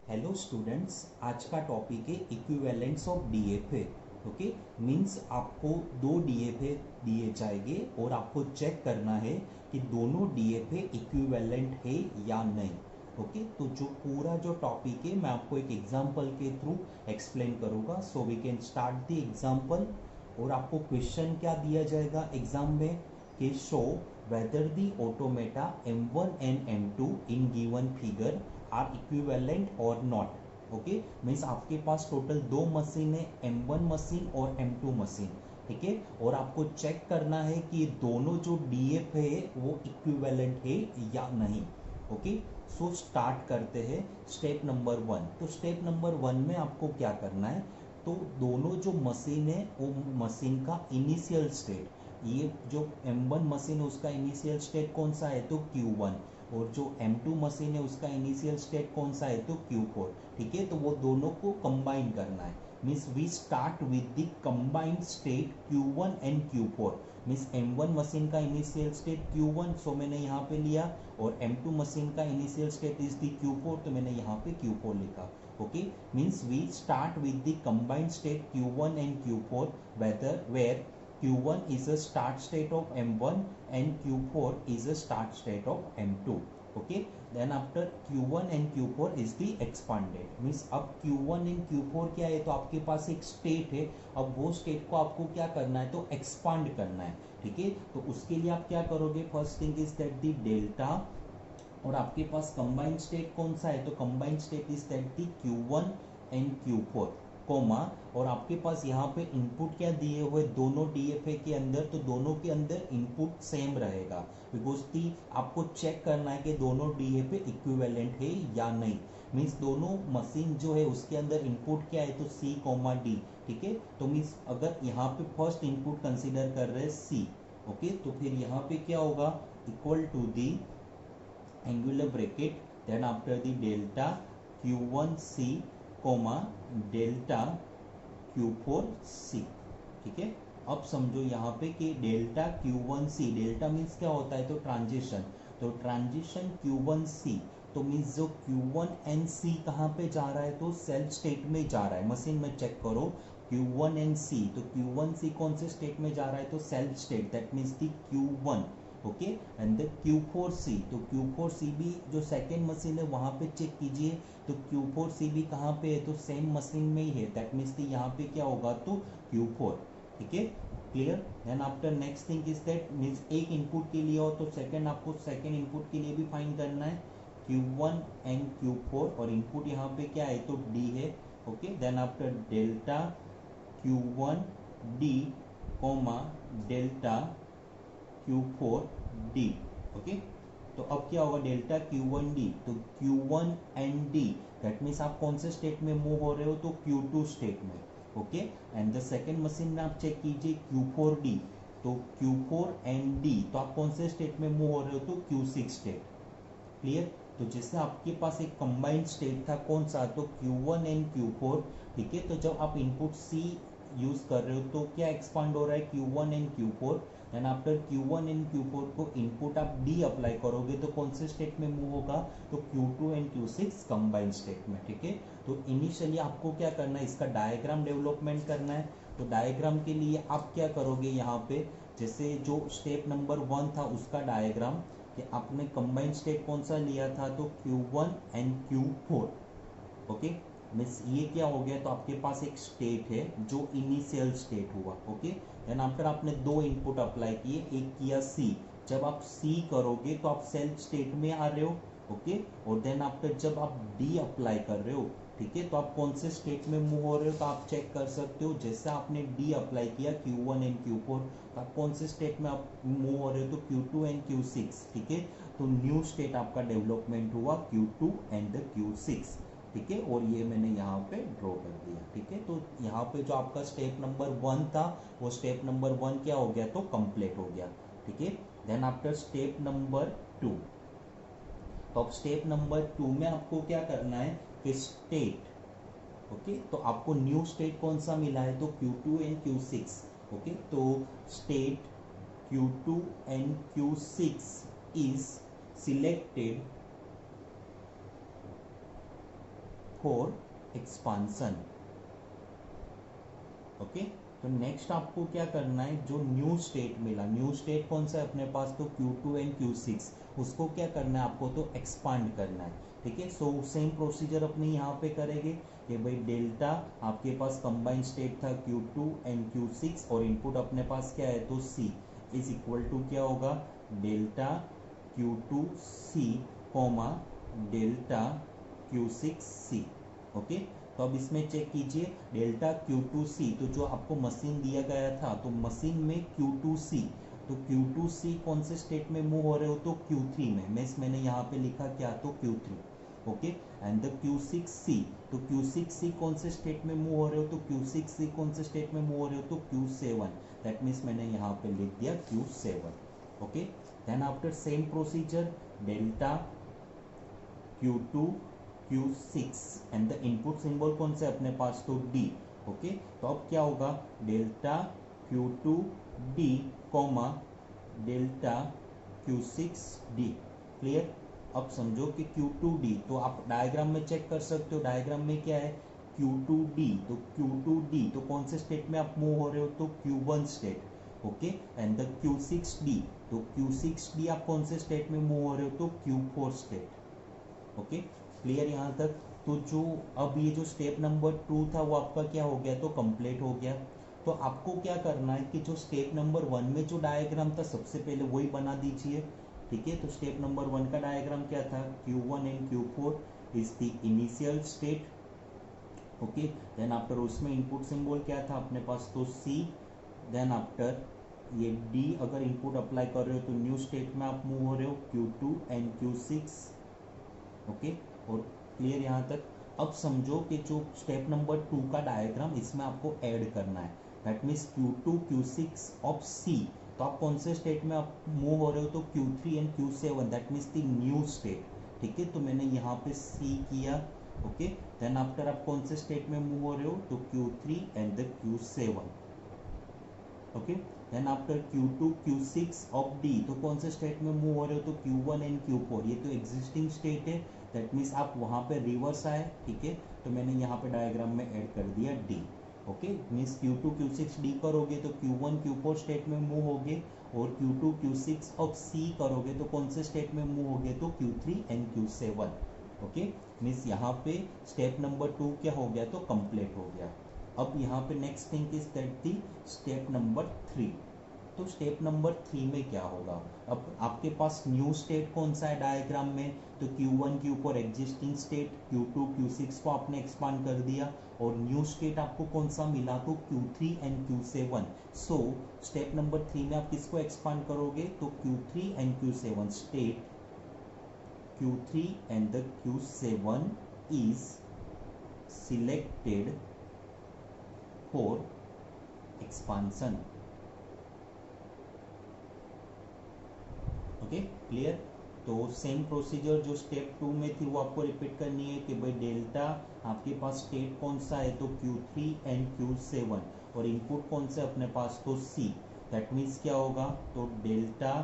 Hello students, आज का topic है equivalents of DFA. Okay, means आपको दो डीएफए दिए जाएंगे और आपको चेक करना है कि दोनों डीएफए इक्विवेलेंट है या नहीं। ओके, तो जो पूरा जो टॉपिक है मैं आपको एक एग्जांपल के थ्रू एक्सप्लेन करूंगा। So we can start the example. और आपको क्वेश्चन क्या दिया जाएगा एग्जाम में कि show whether the automata M1 and M2 in given figure are equivalent और नॉट। ओके, मीन्स आपके पास टोटल दो मशीन है, M1 मशीन और M2 मशीन। ठीक है, और आपको चेक करना है कि ये दोनों जो डीएफ है वो इक्विवेलेंट है या नहीं। ओके, सो स्टार्ट करते हैं स्टेप नंबर 1। तो स्टेप नंबर 1 में आपको क्या करना है, तो दोनों जो मशीन है वो मशीन का इनिशियल स्टेट, ये जो M1 मशीन है उसका इनिशियल स्टेट कौन सा है तो Q1, और जो M2 मशीन है उसका इनिशियल स्टेट कौन सा है तो Q4। ठीक है, तो वो दोनों को कंबाइन करना है। Means we start with the combined state Q1 and Q4। Means M1 machine का इनिशियल स्टेट Q1, सो मैंने यहाँ पे लिया, और M2 मशीन का initial state is the Q4, तो मैंने यहाँ पे Q4 लिखा। Okay, means we start with the combined state Q1 and Q4 whether where Q1 is a start state of M1 and Q4 is a start state of M2. Okay, then after Q1 and Q4 is the expanded, means अब Q1 and Q4 क्या है तो आपके पास एक state है। अब वो state को आपको क्या करना है तो एक्सपांड करना है। ठीक है, तो उसके लिए आप क्या करोगे, first thing is that the delta, और आपके पास कंबाइंड स्टेट कौन सा है तो combined state is that the Q1 and Q4 comma, और आपके पास यहाँ पे इनपुट क्या दिए हुए दोनों डीएफए के अंदर, तो दोनों के अंदर इनपुट सेम रहेगा, बिकॉज दी आपको चेक करना है कि दोनों डीएफए इक्विवेलेंट है या नहीं। मीन्स दोनों मशीन जो है उसके अंदर इनपुट क्या है तो C कोमा D। ठीक है, तो मीन्स अगर यहाँ पे फर्स्ट इनपुट कंसिडर कर रहे हैं C। ओके, तो फिर यहाँ पे क्या होगा, equal to the angular bracket, then after the delta Q1C comma delta Q4C। ठीक है, अब समझो यहाँ पे कि डेल्टा Q1C, डेल्टा मीन्स क्या होता है तो ट्रांजिशन, तो ट्रांजिशन Q1C, तो मीन्स जो Q1 एंड C कहाँ पे जा रहा है तो सेल्फ स्टेट में जा रहा है। मशीन में चेक करो Q1 एंड C, तो Q1C कौन से स्टेट में जा रहा है तो self state, that means the Q1। Okay, and the Q4C, तो Q4C भी जो सेकेंड मशीन है वहां पे चेक कीजिए, तो Q4C भी कहाँ पे है तो सेम मशीन में ही है, दैट मीन्स यहाँ पे क्या होगा तो Q4। ठीक है, clear. Then after next thing is that means एक इनपुट के लिए हो तो सेकेंड आपको सेकेंड इनपुट के लिए भी फाइंड करना है Q1 एंड Q4, और इनपुट यहाँ पे क्या है तो D है। Okay, then after delta Q1D comma delta Q4D। Okay, तो अब क्या होगा डेल्टा Q1D, तो Q1 and D, that means आप कौन से स्टेट में मूव हो रहे हो तो Q2 स्टेट में। Okay, and the second machine में आप चेक कीजिए Q4D, तो Q4 एंड D, तो आप कौन से स्टेट में मूव हो रहे हो तो Q6 स्टेट। क्लियर, तो जैसे आपके पास एक कंबाइंड स्टेट था कौन सा तो Q1 एंड Q4। ठीक है, तो जब आप इनपुट C यूज कर रहे हो तो क्या एक्सपांड हो रहा है Q1 and Q4, and after Q1 and Q4 को इनपुट आप D अप्लाई करोगे तो कौन से स्टेट में मूव होगा तो Q2 and Q6 combined state में। ठीक है, तो इनिशियली आपको क्या करना है इसका डायग्राम डेवलपमेंट करना है। तो डायग्राम के लिए आप क्या करोगे यहाँ पे, जैसे जो स्टेप नंबर 1 था उसका डायग्राम, कि आपने कंबाइंड स्टेट कौन सा लिया था तो Q1 and Q4। Okay, means ये क्या हो गया तो आपके पास एक स्टेट है जो इनिशियल स्टेट हुआ। ओके, देन आफ्टर आपने दो इनपुट अप्लाई किए, एक किया C, जब आप C करोगे तो आप सेल्फ स्टेट में आ रहे हो। ओके, और देन आफ्टर जब आप D अप्लाई कर रहे हो, ठीक है, तो आप कौन से स्टेट में मूव हो रहे हो तो आप चेक कर सकते हो, जैसे आपने D अप्लाई किया Q1 एंड Q4, तो आप कौन से स्टेट में आप मूव हो रहे हो तो Q2 एंड Q6। ठीक है, तो न्यू स्टेट आपका डेवलपमेंट हुआ Q2 एंड Q6। ठीक है, और ये मैंने यहाँ पे ड्रॉ कर दिया। ठीक है, तो यहाँ पे जो आपका स्टेप नंबर 1 था वो स्टेप नंबर 1 क्या हो गया तो कंप्लीट हो गया। ठीक है, देन आफ्टर स्टेप नंबर 2, तो अब स्टेप नंबर 2 में आपको क्या करना है कि स्टेट, ओके, तो आपको न्यू स्टेट कौन सा मिला है तो Q2 एंड Q6। ओके, तो state Q2 and Q6 is selected for expansion. Okay, तो नेक्स्ट आपको क्या करना है, जो न्यू स्टेट मिला, न्यू स्टेट कौन सा है अपने पास, तो Q2 एंड Q6, उसको क्या करना है आपको, तो एक्सपांड करना है। ठीक है, सो सेम प्रोसीजर अपने यहाँ पे करेंगे कि भाई डेल्टा आपके पास कंबाइंड स्टेट था Q2 एंड Q6 और इनपुट अपने पास क्या है, तो C इज इक्वल टू क्या होगा, delta Q2C comma delta Q6C। Okay, तो अब इसमें चेक कीजिए डेल्टा Q2C, तो जो आपको मशीन दिया गया था, तो मशीन में Q2C, तो Q2C कौन से स्टेट में मूव हो रहे हो, तो Q3 में, मैंने यहाँ पे लिखा क्या, तो Q3। Okay, and the Q6C, तो Q6C कौन से स्टेट में मूव हो रहे हो, तो Q6C कौन से स्टेट में मूव हो रहे हो, तो Q7, दैट मीन्स मैंने यहाँ पे लिख दिया Q7। Okay, then after same procedure delta Q2 Q6 and the input symbol कौन से अपने पास, तो D। ओके, तो अब क्या होगा, delta Q2D comma delta Q6D। Clear, अब समझो कि Q2D, तो आप डायग्राम में चेक कर सकते हो, डायग्राम में क्या है Q2D, तो Q2D तो कौन से स्टेट में आप मूव हो रहे हो, तो Q1 state. Okay, and the Q6D, तो Q6D आप कौन से स्टेट में मूव हो रहे हो, तो Q4 स्टेट। ओके, क्लियर यहाँ तक। तो जो अब ये जो स्टेप नंबर 2 था वो आपका क्या हो गया, तो कंप्लीट हो गया। तो आपको क्या करना है कि जो स्टेप नंबर 1 में जो डायग्राम था सबसे पहले वही बना दीजिए। ठीक है, तो स्टेप नंबर 1 का डायग्राम क्या था, Q1 and Q4 is the initial state. Okay, then after उसमें इनपुट सिंबल क्या था अपने पास, तो C, देन आफ्टर ये D अगर इनपुट अप्लाई कर रहे हो तो न्यू स्टेट में आप मूव हो रहे हो Q2 एंड Q6। ओके, और क्लियर यहाँ तक। अब समझो कि जो स्टेप नंबर 2 का डायग्राम, इसमें आपको ऐड करना है, that means Q2 Q6 of C, तो आप कौन से स्टेट में आप मूव हो रहे हो, तो Q3 एंड Q7, दैट मीन्स द न्यू स्टेट। ठीक है, तो मैंने यहाँ पे C किया। ओके, देन आफ्टर आप कौन से स्टेट में मूव हो रहे हो, तो Q3 and the Q7। Okay, then after Q2 Q6 of D, तो कौन से स्टेट में मूव हो रहे हो, तो Q1 एंड Q4, ये तो एग्जिस्टिंग स्टेट है, दैट मीन्स आप वहाँ पे रिवर्स आए। ठीक है, तो मैंने यहाँ पे डायग्राम में ऐड कर दिया D। Okay, means Q2 Q6 D करोगे तो Q1 Q4 स्टेट में मूव होगे, और Q2 Q6 ऑफ C करोगे तो कौन से स्टेट में मूव होगे, तो Q3 and Q7। Okay, means यहाँ पे स्टेप नंबर 2 क्या हो गया, तो कंप्लीट हो गया। अब यहाँ पे next thing is that the step number 3। तो स्टेप नंबर 3 में क्या होगा, अब आपके पास न्यू स्टेट कौन सा है डायग्राम में, तो Q1 Q4 existing state, Q2 Q6 को आपने एक्सपांड कर दिया, और न्यू स्टेट आपको कौन सा मिला, तो Q3 and Q7। So step number 3 में आप किसको एक्सपांड करोगे, तो Q3 and Q7 state Q3 and the Q7 is selected for expansion. Okay, clear. तो सेम प्रोसीजर जो स्टेप 2 में थी वो आपको रिपीट करनी है कि भाई डेल्टा आपके पास स्टेट कौन सा है, तो Q3 एंड Q7, और इनपुट कौन सा अपने पास, तो C। दैट मीन्स क्या होगा, तो delta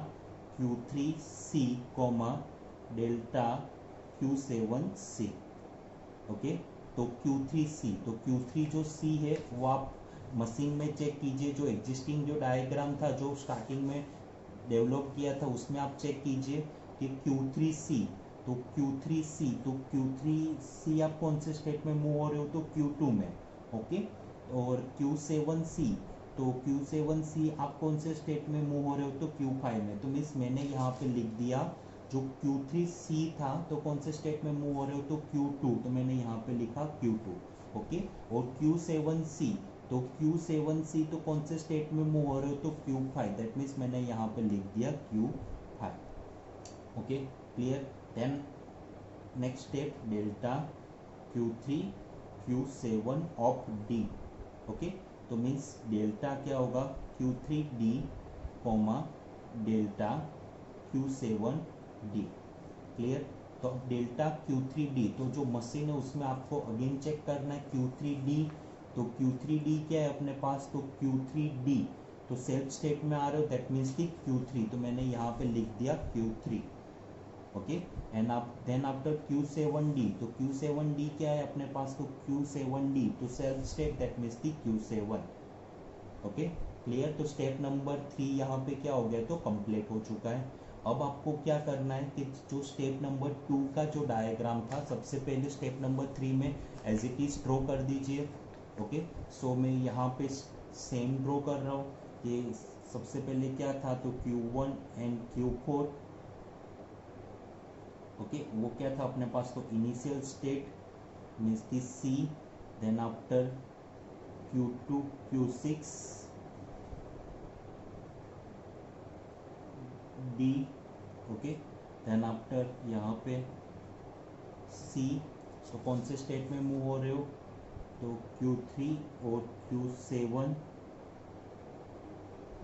Q3C comma delta Q7C। Okay, तो Q3C, तो Q3 जो C है वो आप मशीन में चेक कीजिए, जो एग्जिस्टिंग जो डायग्राम था जो स्टार्टिंग में डेवलप किया था उसमें आप चेक कीजिए कि Q3C, तो Q3C, तो Q3C आप कौन से स्टेट में मूव हो रहे हो, तो Q2 में। ओके, और Q7C, तो Q7C आप कौन से स्टेट में मूव हो रहे हो, तो Q5 में। तो मीन्स मैंने यहाँ पे लिख दिया जो Q3C था तो कौन से स्टेट में मूव हो रहे हो, तो Q2, तो मैंने यहाँ पे लिखा Q2। ओके, और Q7C, तो Q7C तो कौन से स्टेट में मूव हो रहे हो, तो Q5, दैट मीन्स मैंने यहाँ पे लिख दिया Q5। Okay, clear. Then next step delta Q3 Q7 of D। Okay, तो मीन्स डेल्टा क्या होगा, Q3D comma delta Q7D। Clear, तो अब डेल्टा Q3D, तो जो मशीन है उसमें आपको अगेन चेक करना है Q3D, तो Q3D क्या है अपने पास, तो Q3D तो सेल्फ स्टेट में आ रहे हो, दैट मीन्स की Q3, तो मैंने यहाँ पे लिख दिया Q3। ओके। एंड आप देन आफ्टर Q7D, तो Q7D क्या है अपने पास, तो Q7D तो self state, that means the Q7। Okay clear. तो स्टेप नंबर 3 यहाँ पे क्या हो गया, तो कंप्लीट हो चुका है। अब आपको क्या करना है कि जो स्टेप नंबर 2 का जो डायग्राम था, सबसे पहले स्टेप नंबर 3 में एज इट इज ड्रॉ कर दीजिए। ओके सो मैं यहाँ पे सेम ड्रॉ कर रहा हूँ कि सबसे पहले क्या था, तो Q1 एंड Q4। ओके वो क्या था अपने पास, तो इनिशियल स्टेट मीन्स की C, then after Q2 Q6 D। Okay then after यहाँ पे C। तो कौन से स्टेट में मूव हो रहे हो, तो Q3 और Q7।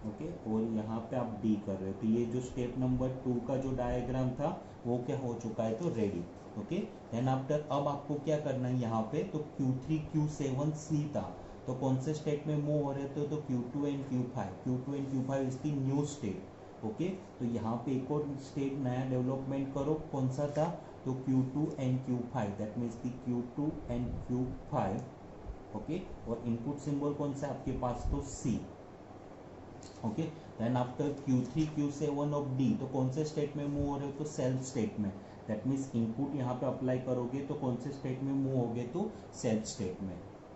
ओके और यहाँ पे आप D कर रहे हो। तो ये जो स्टेप नंबर 2 का जो डायग्राम था वो क्या हो चुका है, तो रेडी। ओके देन आफ्टर अब आपको क्या करना है यहाँ पे, तो Q3 Q7 C था, तो कौन से स्टेट में मूव हो रहे थे, तो Q2 and Q5 is the new state. Okay तो यहाँ पे एक और स्टेट नया डेवलपमेंट करो, कौन सा था, तो Q2 and Q5, that means the Q2 and Q5। Okay और इनपुट सिंबल कौन सा आपके पास, तो C। Okay then after Q3 Q7 of D, तो कौन से स्टेट में मूव हो रहे हो, तो सेल्फ स्टेट में, दैट मीन्स इनपुट यहाँ पे अप्लाई करोगे तो कौन से स्टेट में मूव होगे, तो सेल्फ स्टेट में।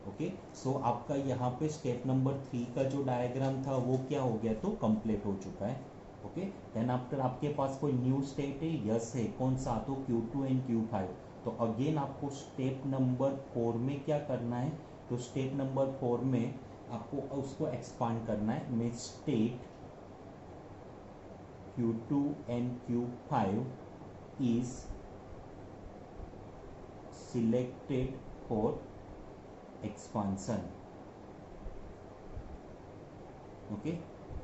ओके सो आपका यहाँ पे स्टेप नंबर 3 का जो डायग्राम था वो क्या हो गया, तो कंप्लीट हो चुका है। ओके देन आफ्टर आपके पास कोई न्यू स्टेट है, यस है, कौन सा, तो Q2 एंड Q5। तो अगेन आपको स्टेप नंबर 4 में क्या करना है, तो स्टेप नंबर 4 में आपको उसको एक्सपांड करना है, में state Q2 and Q5 is selected for expansion। Okay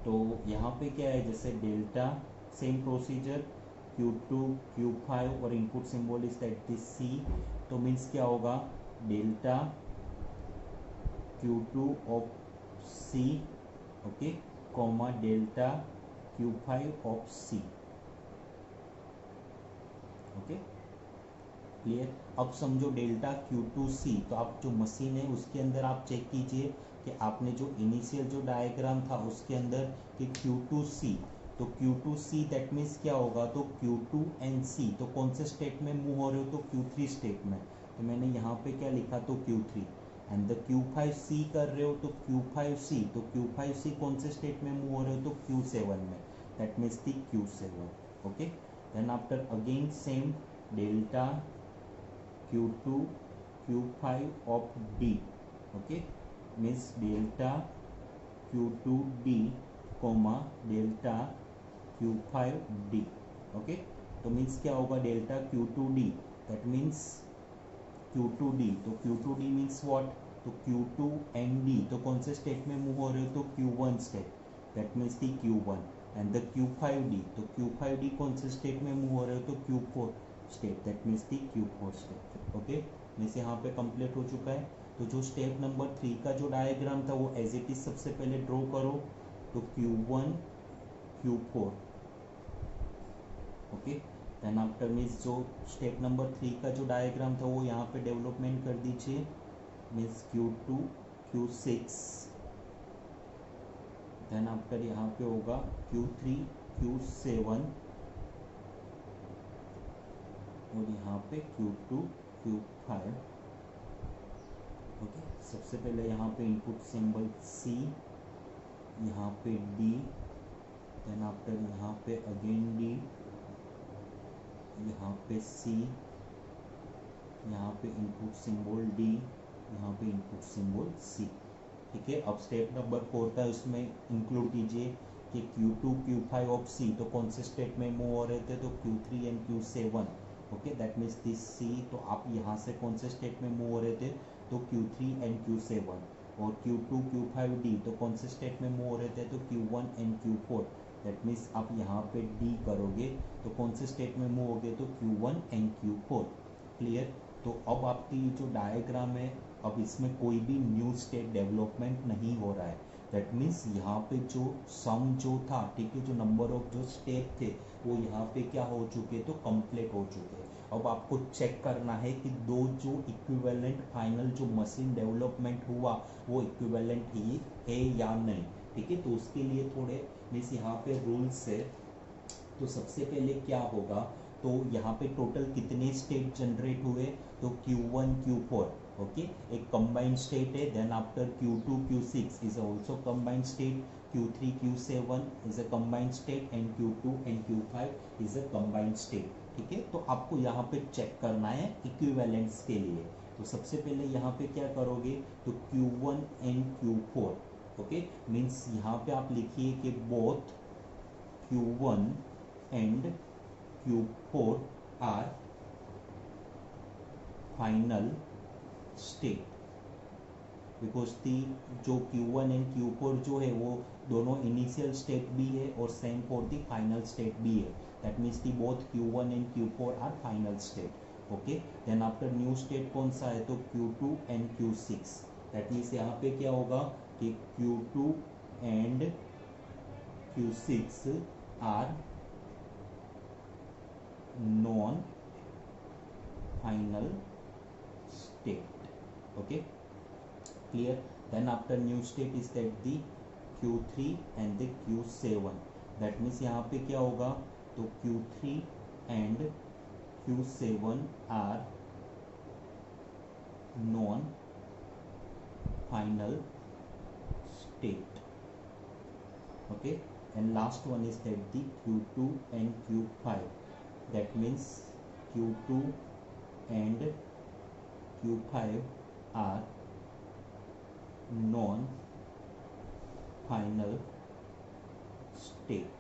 तो यहाँ पे क्या है, जैसे delta same procedure Q2 Q5 और input symbol is that this C। तो मीन्स क्या होगा, delta Q2 of C, okay comma delta Q5 of C। Okay clear. अब समझो डेल्टा Q2C, तो आप जो मशीन है उसके अंदर आप चेक कीजिए कि आपने जो इनिशियल जो डायग्राम था उसके अंदर कि Q2C, तो Q2C दैट मीन्स क्या होगा, तो Q2 एंड C, तो कौन से स्टेट में मूव हो रहे हो, तो Q3 स्टेट में। तो मैंने यहाँ पे क्या लिखा, तो Q3 एंड द Q5C कर रहे हो, तो Q5C, तो Q5C कौन से स्टेट में मूव हो रहे हो, तो Q7 में, that means the Q7। Okay then after again same delta Q2 Q5 of D, okay means delta Q2D comma delta Q5D। Okay तो मीन्स क्या होगा, delta Q2D that means Q2D, तो Q2D मीन्स व्हाट, तो Q2 and D, तो कौन से state में move हो रहे हो, तो Q1 state, that means the Q1 and the Q5D, तो Q5D कौन से स्टेट में मूव हो रहे हो, तो Q4 state, that means the Q4 state. Okay means यहाँ पे कंप्लीट हो चुका है। तो जो स्टेप नंबर 3 का जो डायग्राम था वो एज इट इज सबसे पहले ड्रॉ करो, तो Q1 Q4। Okay then after means जो स्टेप नंबर 3 का जो डायग्राम था वो यहाँ पे डेवलपमेंट कर दीजिए, means Q2 Q6, then after यहाँ पे होगा Q3 Q7 और यहाँ पे Q2 Q5। ओके सबसे पहले यहाँ पे इनपुट सिंबल C, यहाँ पे D, देन आफ्टर यहाँ पे अगेन D, यहाँ पे C, यहाँ पे इनपुट सिंबल D, यहाँ पे इनपुट सिंबल C। ठीक है अब स्टेप नंबर 4 का उसमें इंक्लूड कीजिए कि Q2 Q5 ऑफ C, तो कौन से स्टेट में मूव हो रहे थे, तो Q3 and Q7। Okay that means this C, तो आप यहाँ से कौन से स्टेट में मूव हो रहे थे, तो Q3 एंड Q7 और Q2 Q5D, तो कौन से स्टेट में मूव हो रहे थे, तो Q1 and Q4, that means आप यहाँ पे D करोगे तो कौन से स्टेट में मूव होगे, तो Q1 एंड Q4। क्लियर। तो अब आपकी जो डायग्राम है अब इसमें कोई भी न्यू स्टेट डेवलपमेंट नहीं हो रहा है, दैट मीन्स यहाँ पे जो सम जो था, ठीक है, जो नंबर ऑफ जो स्टेप थे वो यहाँ पे क्या हो चुके, तो कंप्लीट हो चुके। अब आपको चेक करना है कि दो जो इक्विवेलेंट फाइनल जो मशीन डेवलपमेंट हुआ वो इक्विवेलेंट ही है या नहीं, ठीक है। तो उसके लिए थोड़े मीन्स यहाँ पे रूल्स है। तो सबसे पहले क्या होगा, तो यहाँ पे टोटल कितने स्टेट जनरेट हुए, तो Q1 Q4, ओके, एक कंबाइंड स्टेट है। Then after Q2 Q6 is also combined state, Q3 Q7 is a combined state and Q2 and Q5 is a combined state, ठीक है। तो आपको यहाँ पे चेक करना है इक्विवेलेंस के लिए। तो सबसे पहले यहाँ पे क्या करोगे, तो Q1 and Q4, okay, means यहाँ पे आप लिखिए कि both Q1 and Q4 are final state, because the जो Q1 एंड Q4 जो है वो दोनों इनिशियल स्टेट भी है और same for the final state भी है। That means the both Q1 and Q4 are final state, okay. Then after new state कौन सा है, तो Q2 एंड Q6। दैट मीन्स यहाँ पे क्या होगा कि Q2 and Q6 are non final state, okay, clear. Then after new state is that the Q3 and the Q7। दैट मीन्स यहाँ पे क्या होगा, तो Q3 and Q7 are non final state, okay. And last one is that the Q2 and Q5। that means Q2 and Q5 are non final state,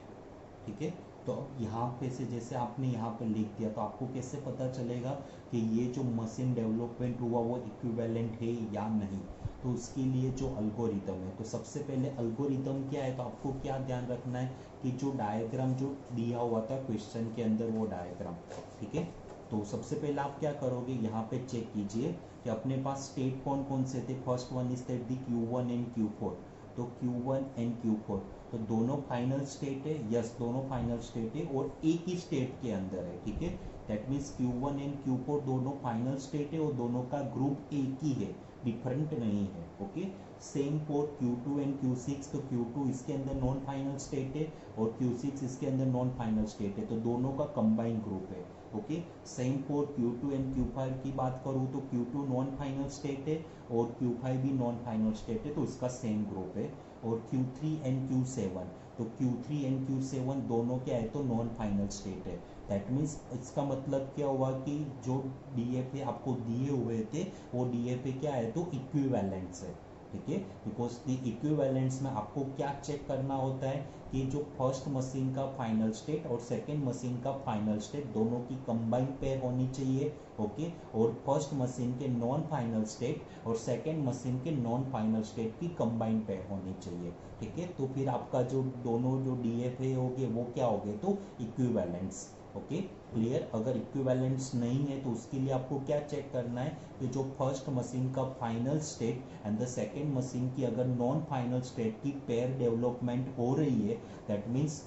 ठीक है। तो अब यहाँ पे से जैसे आपने यहाँ पे लिख दिया, तो आपको कैसे पता चलेगा कि ये जो मशीन डेवलपमेंट हुआ वो इक्विवेलेंट है या नहीं। तो उसके लिए जो अल्गोरिथम है, तो सबसे पहले अल्गोरिथम क्या है, तो आपको क्या ध्यान रखना है कि जो डायग्राम जो दिया हुआ था क्वेश्चन के अंदर वो डायग्राम, ठीक है। तो सबसे पहले आप क्या करोगे, यहाँ पे चेक कीजिए कि अपने पास स्टेट कौन कौन से थे। First one is that the Q1 and Q4। तो Q1 एंड Q4 तो दोनों फाइनल स्टेट है, यस दोनों फाइनल स्टेट है और एक ही स्टेट के अंदर है, ठीक है। That means Q1 and Q4 दोनों फाइनल स्टेट है और दोनों का ग्रुप एक ही है, डिफरेंट नहीं है, okay. Same for Q2 and Q6, तो Q2 इसके अंदर नॉन फाइनल स्टेट है और Q6 इसके अंदर नॉन फाइनल स्टेट है, तो दोनों का कंबाइंड ग्रुप है, okay. Same for Q2 and Q5 की बात करूँ तो Q2 नॉन फाइनल स्टेट है और Q5 भी नॉन फाइनल स्टेट है, तो इसका सेम ग्रुप है। और Q3 एंड Q7, तो Q3 एंड Q7 दोनों क्या है, तो नॉन फाइनल स्टेट है। दैट मीन्स इसका मतलब क्या हुआ कि जो DFA आपको दिए हुए थे वो DFA क्या है, तो इक्विवेलेंट्स है, ठीक है। बिकॉज द इक्विवेलेंट्स में आपको क्या चेक करना होता है कि जो फर्स्ट मशीन का फाइनल स्टेट और सेकेंड मशीन का फाइनल स्टेट दोनों की कंबाइंड पेयर होनी चाहिए, ओके। और फर्स्ट मशीन के नॉन फाइनल स्टेट और सेकेंड मशीन के नॉन फाइनल स्टेट की कंबाइंड पेयर होनी चाहिए, ठीक है। तो फिर आपका जो दोनों जो DFA होंगे वो क्या होंगे, तो इक्विवेलेंट्स, ओके, क्लियर। अगर इक्विवेलेंट्स नहीं है तो उसके लिए आपको क्या चेक करना है कि जो फर्स्ट मशीन का final state and the second machine की अगर नॉन फाइनल स्टेट की पेयर डेवलपमेंट हो रही है, दैट मीन्स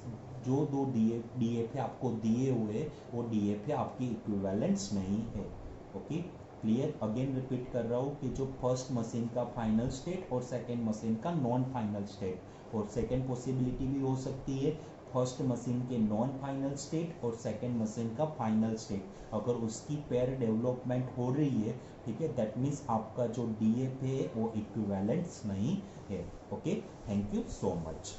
जो दो DFA आपको दिए हुए वो DFA आपकी इक्विवेलेंट्स नहीं है, ओके, क्लियर। अगेन रिपीट कर रहा हूँ कि जो फर्स्ट मशीन का फाइनल स्टेट और सेकेंड मशीन का नॉन फाइनल स्टेट, और सेकेंड पॉसिबिलिटी भी हो सकती है फर्स्ट मशीन के नॉन फाइनल स्टेट और सेकेंड मशीन का फाइनल स्टेट, अगर उसकी पेयर डेवलपमेंट हो रही है, ठीक है, दैट मीन्स आपका जो DFA है वो इक्विवेलेंट्स नहीं है, okay. Thank you so much.